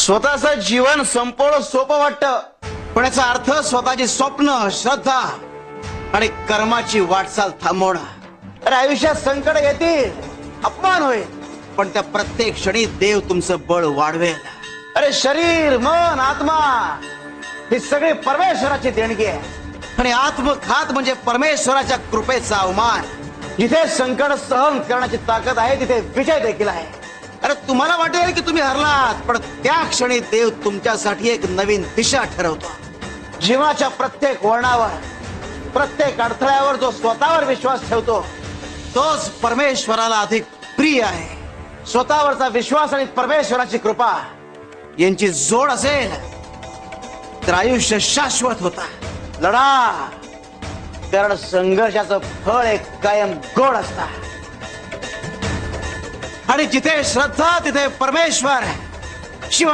स्वतःचं जीवन संपवणं सोपं वाटतं, पण याचा अर्थ स्वतःची स्वप्न, श्रद्धा आणि कर्माची वाटचाल थांबवणं. अरे आयुष्यात संकट येतील, अपमान होईल, पण त्या प्रत्येक क्षणी देव तुमचं बळ वाढवेल. अरे शरीर, मन, आत्मा ही सगळी परमेश्वराची देणगी आहे. आणि आत्मघात म्हणजे परमेश्वराच्या कृपेचा अवमान. जिथे संकट सहन करण्याची ताकद आहे तिथे विजय देखील आहे. अरे तुम्हाला वाटेल की तुम्ही हरलात, पण त्या क्षणी देव तुमच्यासाठी एक नवीन दिशा ठरवतो. जीवनाच्या प्रत्येक वळणावर, प्रत्येक अडथळ्यावर जो स्वतःवर विश्वास ठेवतो तोच परमेश्वराला अधिक प्रिय आहे. स्वतःवरचा विश्वास आणि परमेश्वराची कृपा यांची जोड असेल तर आयुष्य शाश्वत होता. लढा, कारण संघर्षाचं फळ एक कायम गोड असतं. आणि जिथे श्रद्धा तिथे परमेश्वर. शिवाय